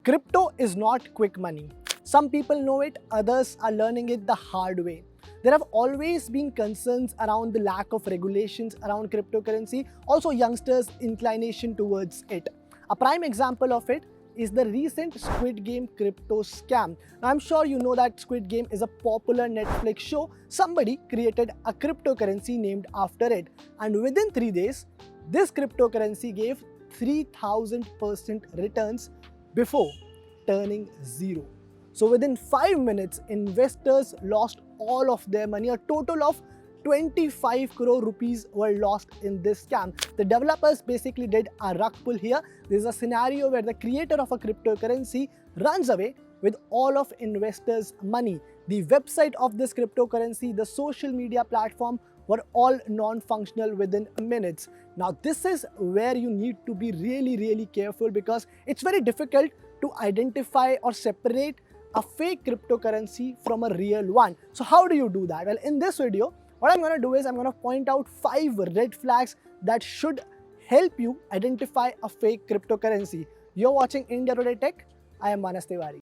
Crypto is not quick money. Some people know it, others are learning it the hard way. There have always been concerns around the lack of regulations around cryptocurrency, also youngsters' inclination towards it. A prime example of it is the recent Squid Game crypto scam. Now, I'm sure you know that Squid Game is a popular Netflix show. Somebody created a cryptocurrency named after it, and within 3 days, this cryptocurrency gave 3000% returns before turning zero. So within 5 minutes, investors lost all of their money. A total of 25 crore rupees were lost in this scam. The developers basically did a rug pull here. There's a scenario where the creator of a cryptocurrency runs away with all of investors' money. The website of this cryptocurrency, the social media platform were all non-functional within minutes. Now this is where you need to be really careful, because it's very difficult to identify or separate a fake cryptocurrency from a real one. So how do you do that? Well, in this video, what I'm going to do is I'm going to point out 5 red flags that should help you identify a fake cryptocurrency. You're watching India Today Tech. I am Manas Tiwari.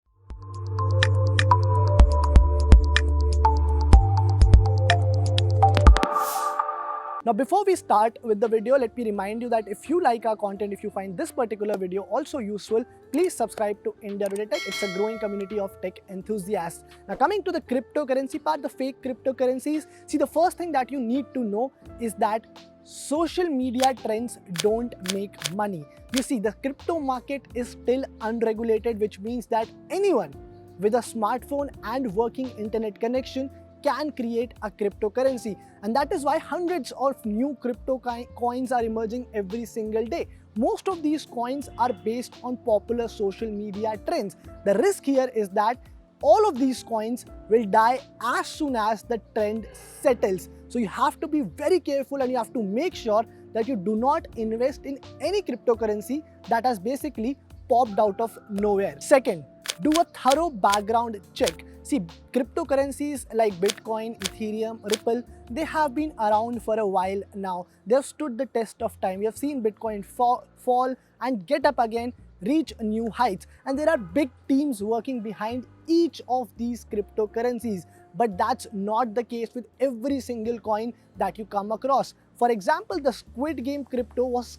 Now, before we start with the video, let me remind you that if you like our content, if you find this particular video also useful, please subscribe to India Today Tech. It's a growing community of tech enthusiasts. Now, coming to the cryptocurrency part, the fake cryptocurrencies, see, the first thing that you need to know is that social media trends don't make money. You see, the crypto market is still unregulated, which means that anyone with a smartphone and working internet connection can create a cryptocurrency, and that is why hundreds of new crypto coins are emerging every single day. Most of these coins are based on popular social media trends. The risk here is that all of these coins will die as soon as the trend settles. So you have to be very careful, and you have to make sure that you do not invest in any cryptocurrency that has basically popped out of nowhere. Second, do a thorough background check. See, cryptocurrencies like Bitcoin, Ethereum, Ripple, they have been around for a while now. They have stood the test of time. We have seen Bitcoin fall and get up again, reach new heights. And there are big teams working behind each of these cryptocurrencies. But that's not the case with every single coin that you come across. For example, the Squid Game crypto was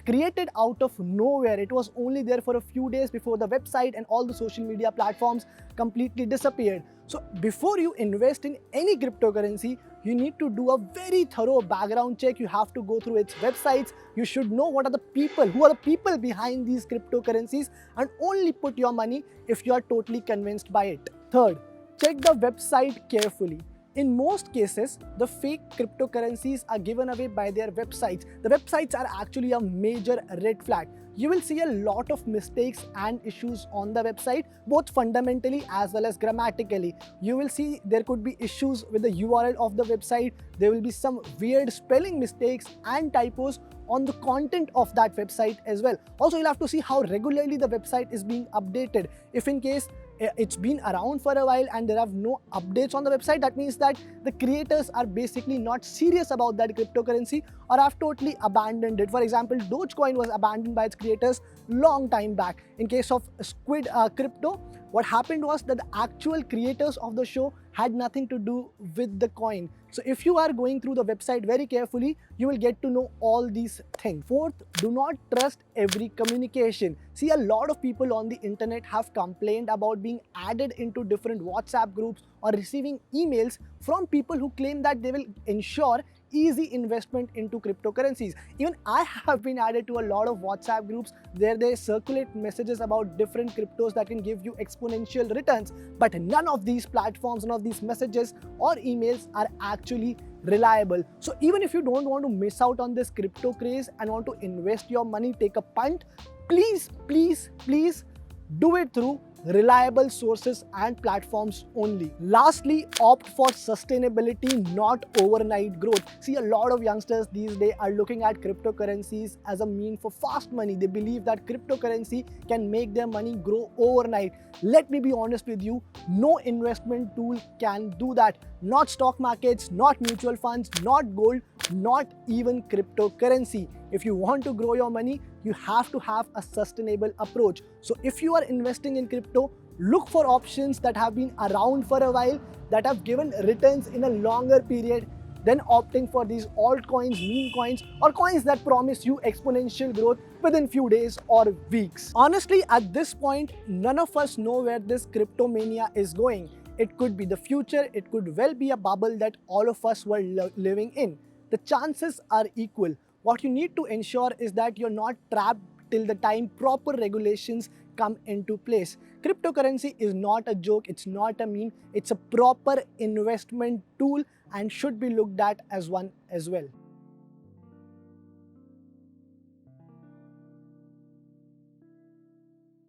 created out of nowhere. It was only there for a few days before the website and all the social media platforms completely disappeared. So before you invest in any cryptocurrency, you need to do a very thorough background check. You have to go through its websites. You should know what are the people, who are the people behind these cryptocurrencies, and only put your money if you are totally convinced by it. Third, check the website carefully. In most cases, the fake cryptocurrencies are given away by their websites. The websites are actually a major red flag. You will see a lot of mistakes and issues on the website, both fundamentally as well as grammatically. You will see there could be issues with the URL of the website. There will be some weird spelling mistakes and typos on the content of that website as well. Also, you'll have to see how regularly the website is being updated. If in case it's been around for a while and there are no updates on the website, that means that the creators are basically not serious about that cryptocurrency or have totally abandoned it. For example, Dogecoin was abandoned by its creators long time back. In case of Squid Crypto, what happened was that the actual creators of the show had nothing to do with the coin. So if you are going through the website very carefully, you will get to know all these things. Fourth, do not trust every communication. See, a lot of people on the internet have complained about being added into different WhatsApp groups or receiving emails from people who claim that they will ensure easy investment into cryptocurrencies. Even I have been added to a lot of WhatsApp groups where they circulate messages about different cryptos that can give you exponential returns. But none of these platforms, none of these messages or emails are actually reliable. So even if you don't want to miss out on this crypto craze and want to invest your money, take a punt, please do it through reliable sources and platforms only. Lastly, opt for sustainability, not overnight growth. See, a lot of youngsters these days are looking at cryptocurrencies as a mean for fast money. They believe that cryptocurrency can make their money grow overnight. Let me be honest with you, no investment tool can do that. Not stock markets, not mutual funds, not gold, not even cryptocurrency. If you want to grow your money, you have to have a sustainable approach. So if you are investing in crypto, look for options that have been around for a while, that have given returns in a longer period, than opting for these altcoins, meme coins, or coins that promise you exponential growth within few days or weeks. Honestly, at this point, none of us know where this crypto mania is going. It could be the future, it could well be a bubble that all of us were living in. The chances are equal. What you need to ensure is that you're not trapped till the time proper regulations come into place. Cryptocurrency is not a joke, it's not a meme, it's a proper investment tool and should be looked at as one as well.